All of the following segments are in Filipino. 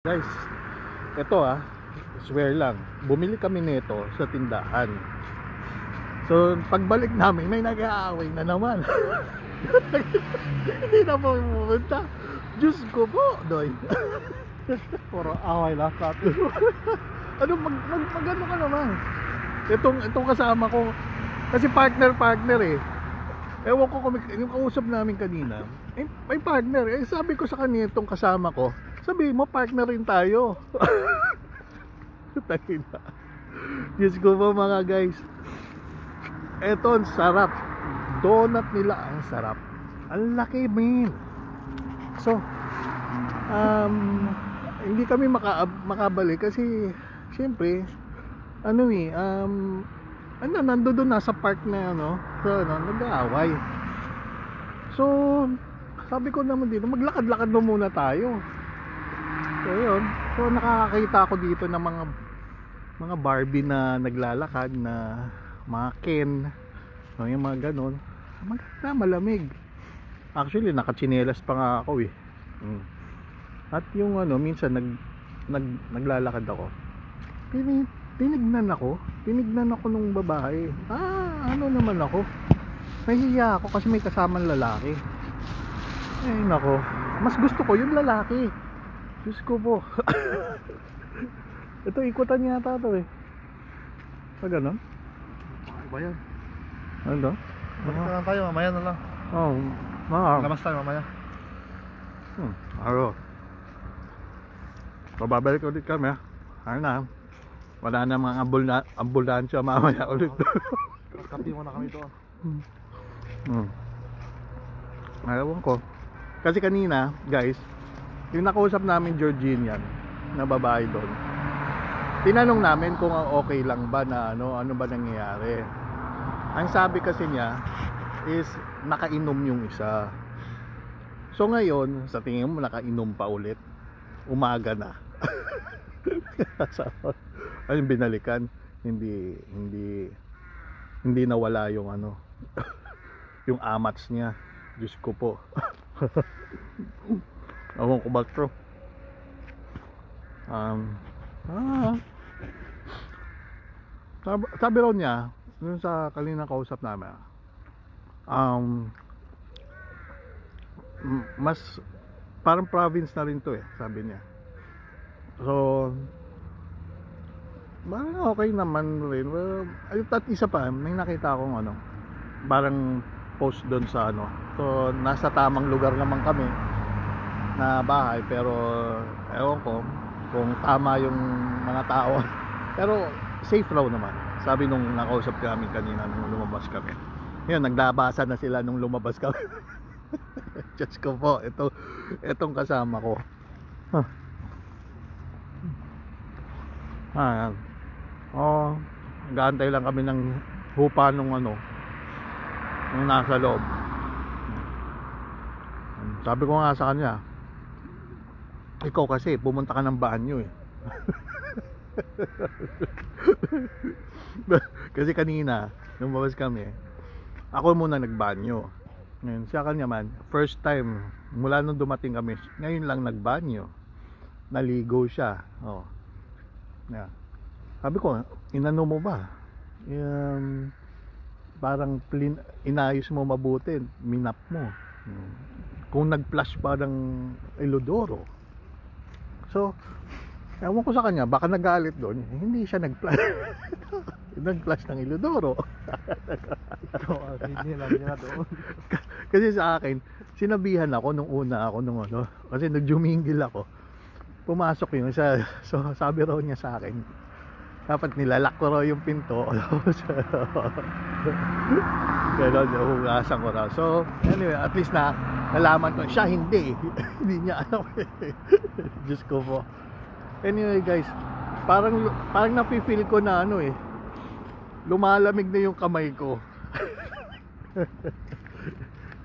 Guys, ito swear lang, bumili kami nito sa tindahan. So pagbalik namin may nag-aaway na naman. Hindi na po pumunta. Diyos ko po, Doy. Puro away lang sa atin. Ano mag-ano ka naman. Itong kasama ko, kasi partner eh. Ewan ko kung yung kausap namin kanina, may partner. Sabi ko sa kanya itong kasama ko, sabi mo partner rin tayo. Tayo na. Diyos ko po mga guys. Eto ang sarap. Donut nila ang sarap. Ang laki man. So hindi kami makabalik kasi siyempre nandoon nasa park na nag-aaway. So sabi ko naman dito, maglakad-lakad muna tayo. So yun, so nakakakita ako dito ng mga Barbie na naglalakad, na mga Ken, yung mga ganon. Maganda, malamig. Actually nakatsinelas pa nga ako eh. At yung minsan naglalakad ako, tinignan ako nung babae. Naman ako, nahihiya ako kasi may kasamang lalaki. Nako, mas gusto ko yung lalaki. Diyos ko po. Ito ikutan yata ito eh. Pag ganon? Iba yan. Ano daw? Balik na lang tayo, mamaya na lang. Labas tayo mamaya. Babalik ulit kami wala na mga ambulansya mamaya ulit. Kapi mo na kami doon. Ewan ko. Kasi kanina guys, yung nakausap namin Georginian na babae doon, tinanong namin kung okay lang ba na ano ba nangyayari. Ang sabi kasi niya is nakainom yung isa. So ngayon, sa tingin mo nakainom pa ulit, umaga na. Ayun, binalikan, hindi nawala yung yung amats niya. Diyos ko po. Awang ko ba ito? Sabi raw niya dun sa kanina kausap namin, mas parang province na rin to sabi niya. So okay naman rin. At isa pa, may nakita akong parang post doon sa so nasa tamang lugar naman kami na bahay, pero ewan ko kung tama yung mga tao. Pero safe raw naman, sabi nung nakausap kami kanina nung lumabas kami. Yun, naglabasan na sila nung lumabas kami. Diyos ko po, itong kasama ko. Gaantay lang kami ng hupa nung nasa loob. Sabi ko nga sa kanya, ikaw kasi pumunta ka ng banyo kasi kanina nung lumabas kami, ako muna nagbanyo. Ngayon siya kanya man, first time mula nung dumating kami, ngayon lang nagbanyo, naligo siya. Sabi ko, inano mo ba? Parang inayos mo mabuti, minap mo. Kung nag-flash pa ng Ilodoro. So ewan ko sa kanya, baka nagalit doon. Hindi siya nag-flash. Nag-flash ng Ilodoro. Kasi sa akin, sinabihan ako nung una ako kasi nag-jumingil ako. Pumasok yun so sabi raw niya sa akin, dapat nilalak ko raw yung pinto. Pero hugasan ko raw. So anyway, at least nalaman ko siya hindi niya Diyos ko po. Anyway guys, parang napi-feel ko na lumalamig na yung kamay ko.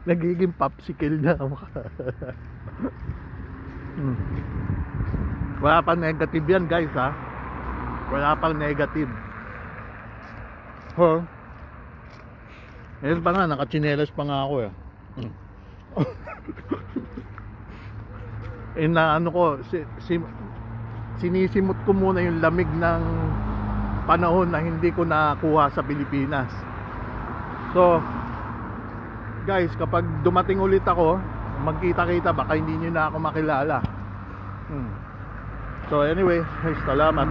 Nagiging popsicle na. Wala pang negative yan guys wala pang negative. Ayun pa nga, nakatsinelas pa nga ako inaano ko sinisimot ko muna yung lamig ng panahon na hindi ko nakuha sa Pilipinas. So guys, kapag dumating ulit ako, magkita-kita, baka hindi nyo na ako makilala. So anyway, salamat.